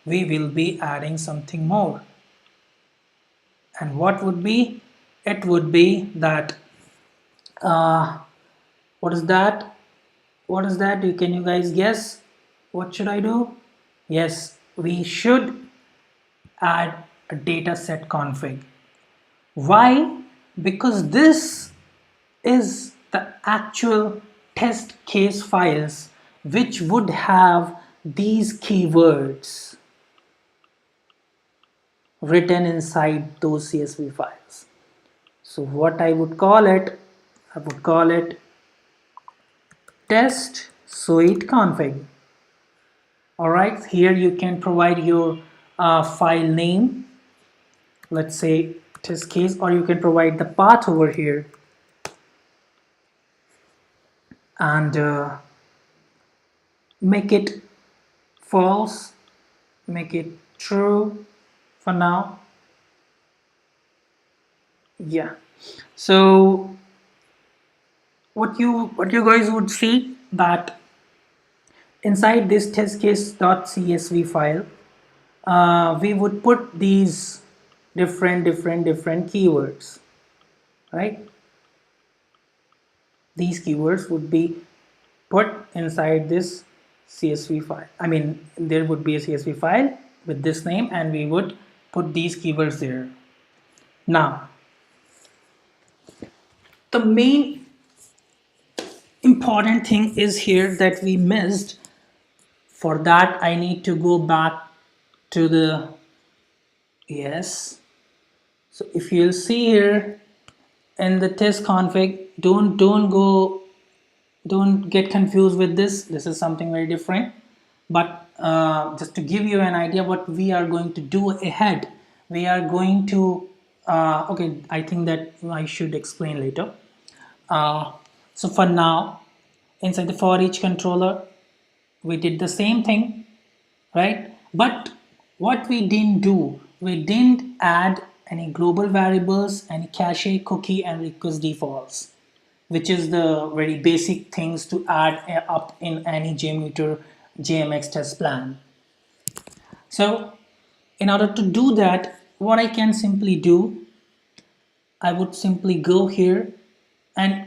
we will be adding something more. And what would be? It would be that uh, what is that? What is that? Can you guys guess? What should I do? Yes, we should add a dataset config. Why? Because this is the actual test case files which would have these keywords written inside those CSV files. So what I would call it, test suite config. Alright, here you can provide your file name, let's say test case, or you can provide the path over here and make it false, make it true for now. Yeah, so what you guys would see that inside this test case.csv file we would put these different keywords, right? These keywords would be put inside this CSV file. I mean, there would be a CSV file with this name and we would put these keywords there. Now, the main important thing is here that we missed. For that, I need to go back to the, yes. So if you'll see here in the test config, don't get confused with this. This is something very different. But just to give you an idea what we are going to do ahead, we are going to okay, I think that I should explain later. So for now, inside the for each controller we did the same thing, right? But what we didn't do, we didn't add any global variables, any cache, cookie and request defaults, which is the very basic things to add up in any Jmeter JMX test plan. So in order to do that, what I can simply do, I would simply go here, and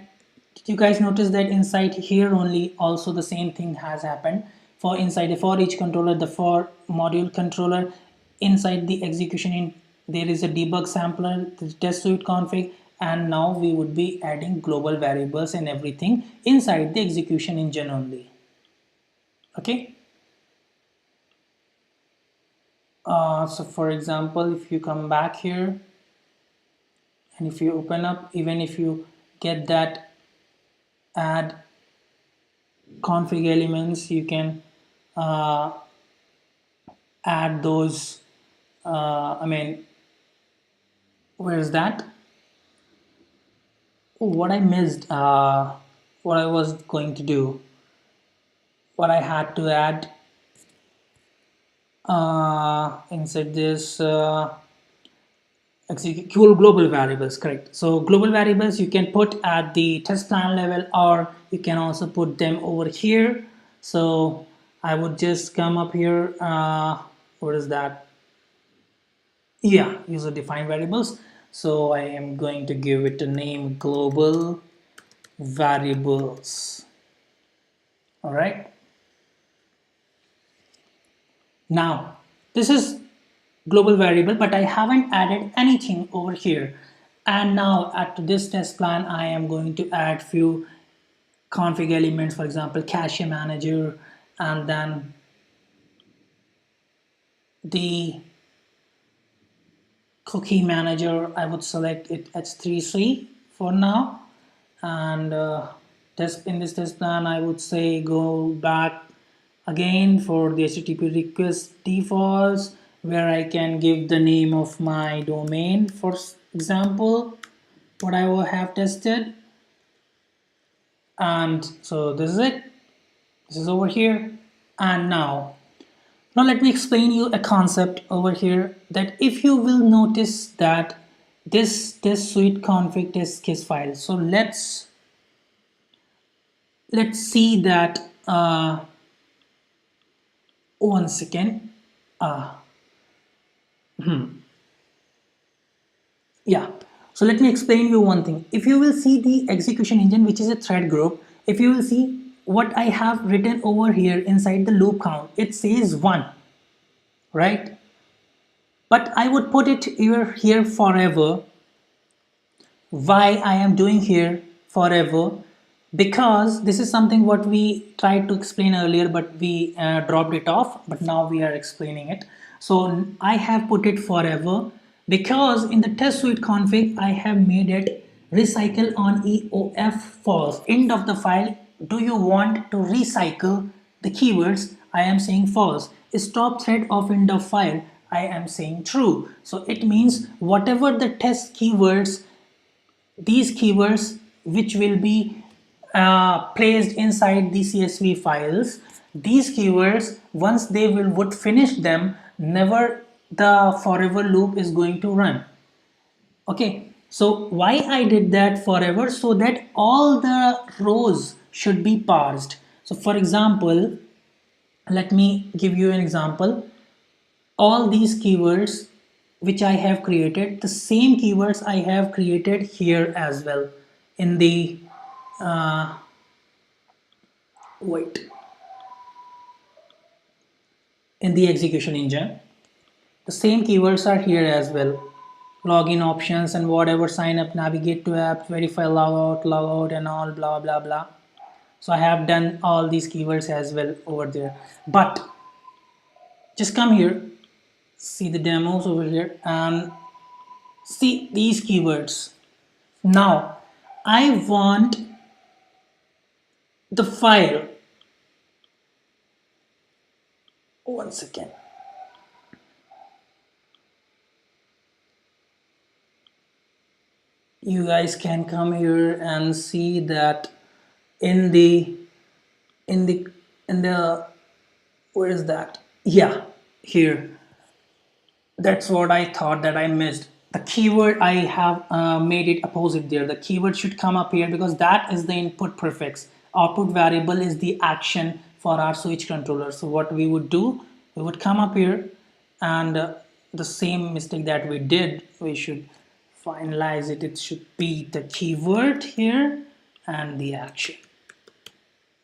you guys notice that inside here only also the same thing has happened. For inside the for each controller, the for module controller, inside the execution in there is a debug sampler, the test suite config, and now we would be adding global variables and everything inside the execution engine only. Okay. So for example, if you come back here and if you open up, even if you get that add config elements, you can add those. I mean, where is that? Oh, what I missed, what I was going to do, what I had to add inside this execute global variables, correct? So global variables you can put at the test plan level, or you can also put them over here. So I would just come up here, what is that? Yeah, user defined variables. So I am going to give it a name global variables. All right. Now this is global variable, but I haven't added anything over here. And now at this test plan, I am going to add few config elements, for example, cache manager, and then the cookie manager. I would select it h3c for now, and in this test plan I would say go back again for the HTTP request defaults, where I can give the name of my domain, for example, what I will have tested. And so this is it, this is over here. And now let me explain you a concept over here, that if you will notice that this test suite config test case file. So let's see that one second. uh, Yeah. So let me explain you one thing. If you will see the execution engine, which is a thread group, if you will see what I have written over here inside the loop count, it says 1, right? But I would put it here forever. Why I am doing here forever? Because this is something what we tried to explain earlier, but we dropped it off, but now we are explaining it. So I have put it forever because in the test suite config I have made it recycle on EOF false, end of the file. Do you want to recycle the keywords? I am saying false. Stop thread of end of file, I am saying true. So it means whatever the test keywords, these keywords which will be placed inside the CSV files, these keywords once they would finish them, never the forever loop is going to run. Okay, so why I did that forever? So that all the rows should be parsed. So for example, let me give you an example. All these keywords which I have created, the same keywords I have created here as well in the uh, wait in the execution engine. The same keywords are here as well. Login options and whatever, sign up, navigate to apps, verify, logout, and all blah blah blah. So I have done all these keywords as well over there. But just come here, see the demos over here, and see these keywords. Now I want the file. One second. You guys can come here and see that in the in the in the where is that? Yeah, here. That's what I thought that I missed. The keyword I have made it opposite there. The keyword should come up here because that is the input prefix. Output variable is the action for our switch controller. So what we would do, we would come up here and the same mistake that we did, we should finalize it. It should be the keyword here and the action.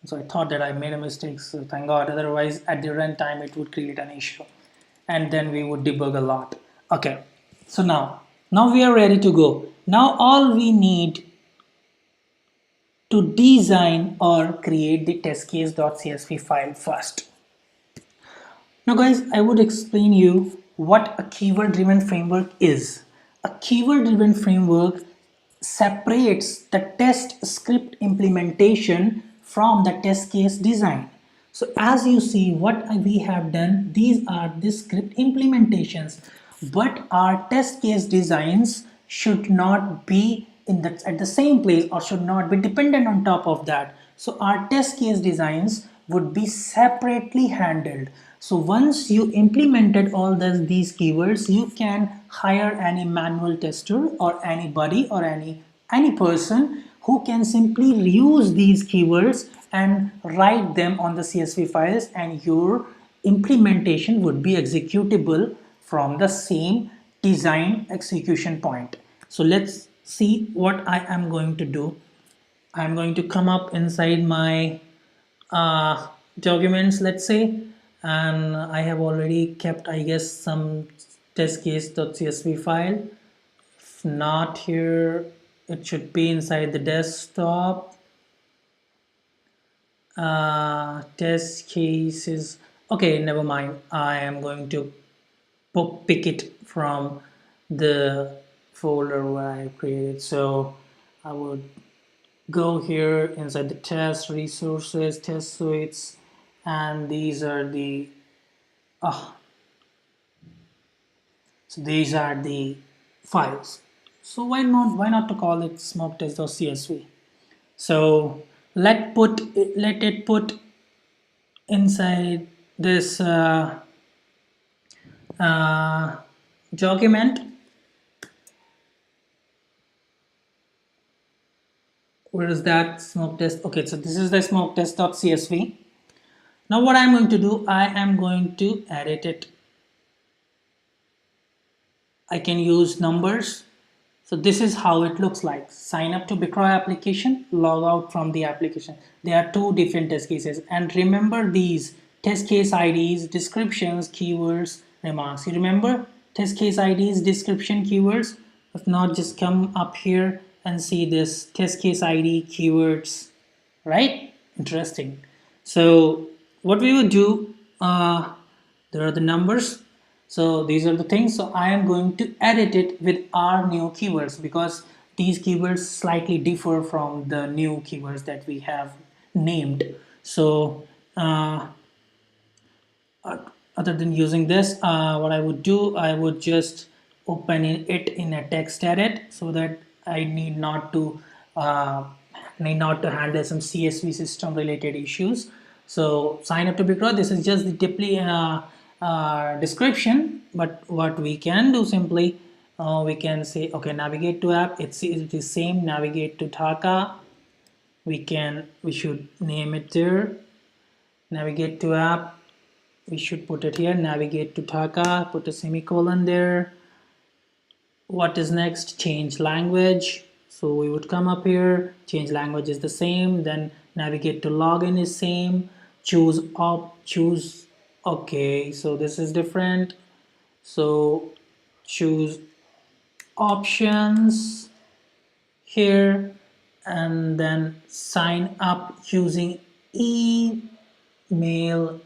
So I thought that I made a mistake, so thank God, otherwise at the runtime it would create an issue and then we would debug a lot. Okay, so now we are ready to go. Now all we need to design or create the test case.csv file first. Now guys, I would explain you what a keyword driven framework is. A keyword driven framework separates the test script implementation from the test case design. So as you see what we have done, these are the script implementations, but our test case designs should not be at the same place or should not be dependent on top of that. So our test case designs would be separately handled. So once you implemented all these keywords, you can hire any manual tester or anybody or any person who can simply reuse these keywords and write them on the CSV files, and your implementation would be executable from the same design execution point. So let's see what I am going to do. I'm going to come up inside my documents, let's say, and I have already kept, I guess, some test case.csv file. If not here, it should be inside the desktop. Test cases. Okay, never mind. I am going to pick it from the folder where I created. So I would go here inside the test resources, test suites, and these are the so these are the files. So why not to call it smoke test.csv? So let it put inside this document. Where is that smoke test? Okay, so this is the smoke test.csv. Now what I'm going to do, I am going to edit it I can use numbers. So this is how it looks like. Sign up to Bicroy application, log out from the application. There are two different test cases. And remember these test case IDs, descriptions, keywords, remarks. You remember test case IDs, description, keywords? If not, just come up here and see this test case ID, keywords, right? Interesting. So what we would do, there are the numbers. So these are the things. So I am going to edit it with our new keywords because these keywords slightly differ from the new keywords that we have named. So other than using this, what I would do, I would just open it in a text edit so that I uh, need not to handle some CSV system related issues. So sign up to Bicroy. This is just the deeply description, but what we can do simply, we can say, okay, navigate to app. It's the same. Navigate to Dhaka. We should name it there. Navigate to app, we should put it here, navigate to Dhaka, put a semicolon there. What is next? Change language. So we would come up here, change language is the same, then navigate to login is same, choose, okay, so this is different. So choose options here and then sign up using email.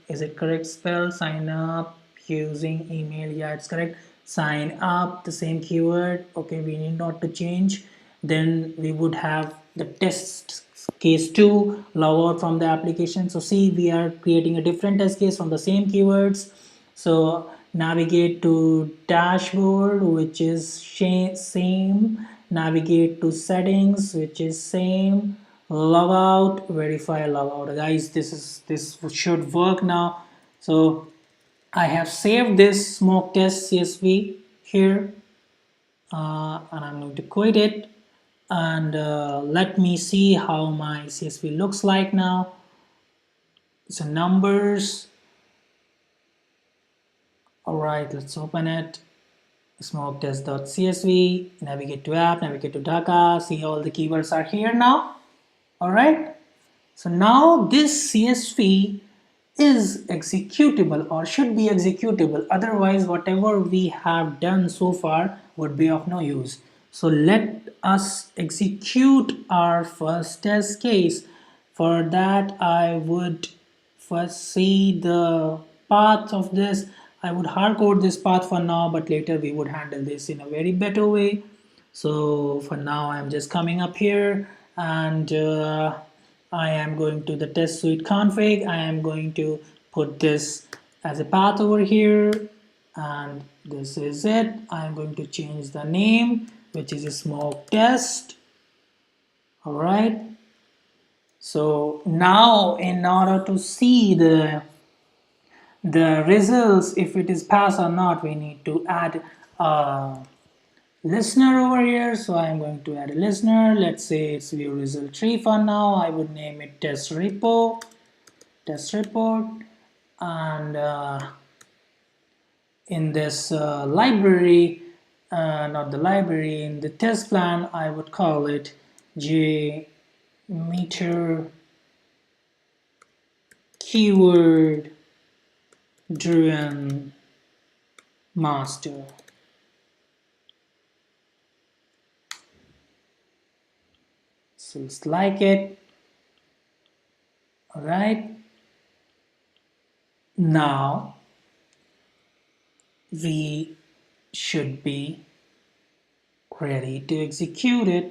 Is it correct spell? Sign up using email. Yeah, it's correct. Sign up, the same keyword. Okay, we need not to change. Then we would have the test case 2, log out from the application. So see, we are creating a different test case from the same keywords. So navigate to dashboard, which is same, navigate to settings, which is same, log out, verify, log out. Guys, this should work now. So I have saved this smoke test CSV here, and I'm going to quit it, and let me see how my CSV looks like now. So numbers. All right, let's open it. Smoke test.csv, navigate to app, navigate to Dhaka. See, all the keywords are here now. All right. So now this CSV is executable or should be executable. Otherwise, whatever we have done so far would be of no use. So let us execute our first test case. For that, I would first see the path of this. I would hard code this path for now, but later we would handle this in a very better way. So for now, I'm just coming up here and I am going to the test suite config. I am going to put this as a path over here, and this is it. I am going to change the name, which is a smoke test. All right. So now in order to see the results, if it is pass or not, we need to add a listener over here. So I'm going to add a listener. Let's say it's view result 3 for now. I would name it test report, and in this library, not the library, in the test plan, I would call it Jmeter keyword driven master. So it's like it. All right. Now we should be ready to execute it.